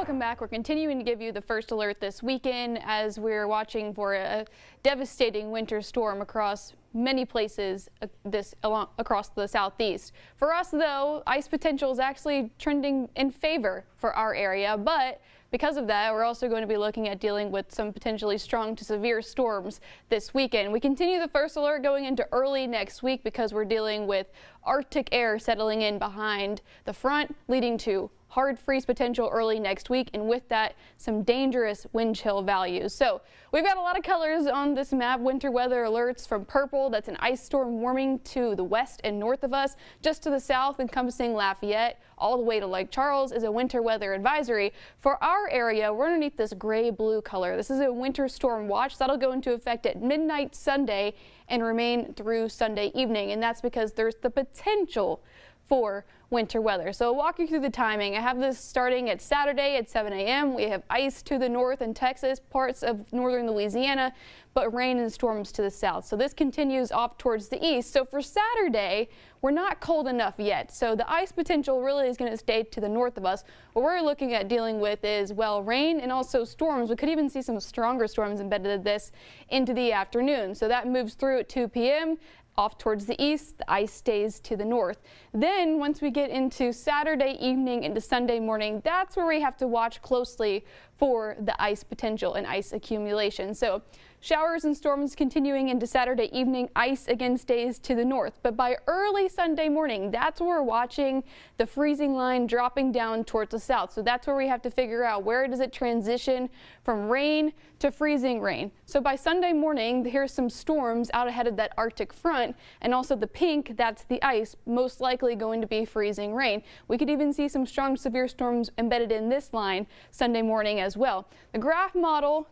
Welcome back. We're continuing to give you the first alert this weekend as we're watching for a devastating winter storm across many places across the southeast. For us, though, ice potential is actually trending in favor for our area, but because of that, we're also going to be looking at dealing with some potentially strong to severe storms this weekend. We continue the first alert going into early next week because we're dealing with Arctic air settling in behind the front, leading to hard freeze potential early next week, and with that, some dangerous wind chill values. So we've got a lot of colors on this map. Winter weather alerts from purple, that's an ice storm warming to the west and north of us. Just to the south, encompassing Lafayette, all the way to Lake Charles, is a winter weather advisory. For our area, we're underneath this gray-blue color. This is a winter storm watch that'll go into effect at midnight Sunday and remain through Sunday evening, and that's because there's the potential for winter weather. So I'll walk you through the timing. I have this starting at Saturday at 7 a.m. We have ice to the north in Texas, parts of northern Louisiana, but rain and storms to the south. So this continues off towards the east. So for Saturday, we're not cold enough yet. So the ice potential really is going to stay to the north of us. What we're looking at dealing with is, well, rain and also storms. We could even see some stronger storms embedded in this into the afternoon. So that moves through at 2 p.m. Off towards the east, the ice stays to the north. Then once we get into Saturday evening into Sunday morning, that's where we have to watch closely for the ice potential and ice accumulation. So showers and storms continuing into Saturday evening, ice again stays to the north. But by early Sunday morning, that's where we're watching the freezing line dropping down towards the south. So that's where we have to figure out where does it transition from rain to freezing rain. So by Sunday morning, here's some storms out ahead of that Arctic front, and also the pink, that's the ice, most likely going to be freezing rain. We could even see some strong severe storms embedded in this line Sunday morning as well. The graph model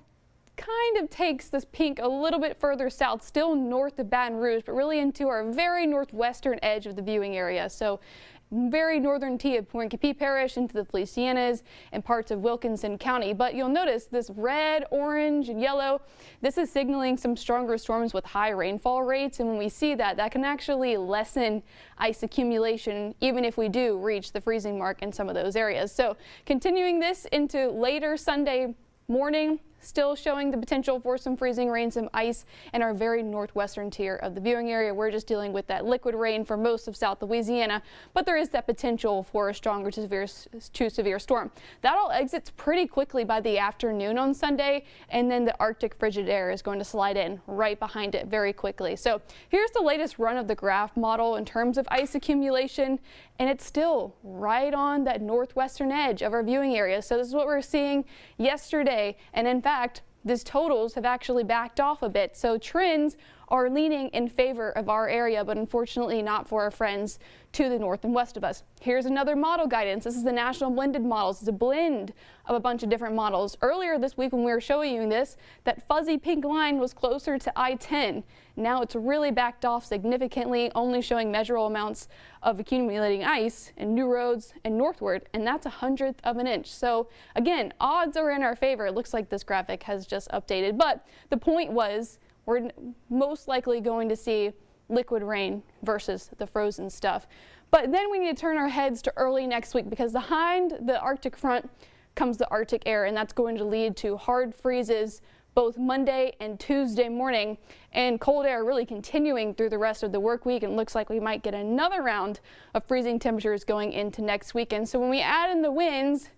kind of takes this pink a little bit further south, still north of Baton Rouge, but really into our very northwestern edge of the viewing area. So very northern tip of Point Capee Parish into the Felicianas and parts of Wilkinson County. But you'll notice this red, orange, and yellow, this is signaling some stronger storms with high rainfall rates. And when we see that, that can actually lessen ice accumulation even if we do reach the freezing mark in some of those areas. So continuing this into later Sunday morning, still showing the potential for some freezing rain, some ice in our very northwestern tier of the viewing area. We're just dealing with that liquid rain for most of South Louisiana, but there is that potential for a stronger to severe storm. That all exits pretty quickly by the afternoon on Sunday, and then the Arctic frigid air is going to slide in right behind it very quickly. So here's the latest run of the graph model in terms of ice accumulation, and it's still right on that northwestern edge of our viewing area. So this is what we're seeing yesterday, and in fact, these totals have actually backed off a bit. So trends are leaning in favor of our area, but unfortunately not for our friends to the north and west of us. Here's another model guidance. This is the National Blended Models. It's a blend of a bunch of different models. Earlier this week when we were showing you this, that fuzzy pink line was closer to I-10. Now it's really backed off significantly, only showing measurable amounts of accumulating ice in new roads and northward, and that's 1/100th of an inch. So again, odds are in our favor. It looks like this graphic has just updated, but the point was we're most likely going to see liquid rain versus the frozen stuff. But then we need to turn our heads to early next week, because behind the Arctic front comes the Arctic air, and that's going to lead to hard freezes both Monday and Tuesday morning, and cold air really continuing through the rest of the work week. And it looks like we might get another round of freezing temperatures going into next weekend. So when we add in the winds,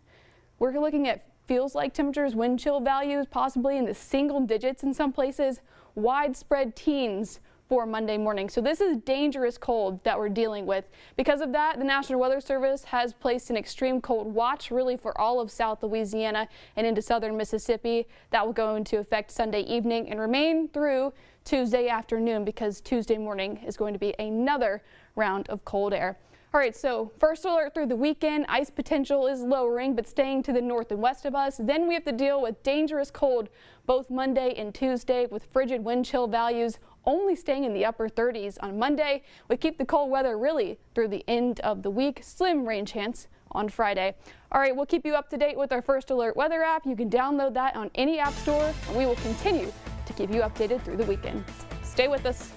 we're looking at feels like temperatures, wind chill values possibly in the single digits in some places, widespread teens for Monday morning. So this is dangerous cold that we're dealing with. Because of that, the National Weather Service has placed an extreme cold watch really for all of South Louisiana and into southern Mississippi. That will go into effect Sunday evening and remain through Tuesday afternoon, because Tuesday morning is going to be another round of cold air. All right, so first alert through the weekend, ice potential is lowering but staying to the north and west of us. Then we have to deal with dangerous cold both Monday and Tuesday, with frigid wind chill values only staying in the upper 30s on Monday. We keep the cold weather really through the end of the week. Slim rain chance on Friday. All right, we'll keep you up to date with our First Alert weather app. You can download that on any app store, and we will continue to keep you updated through the weekend. Stay with us.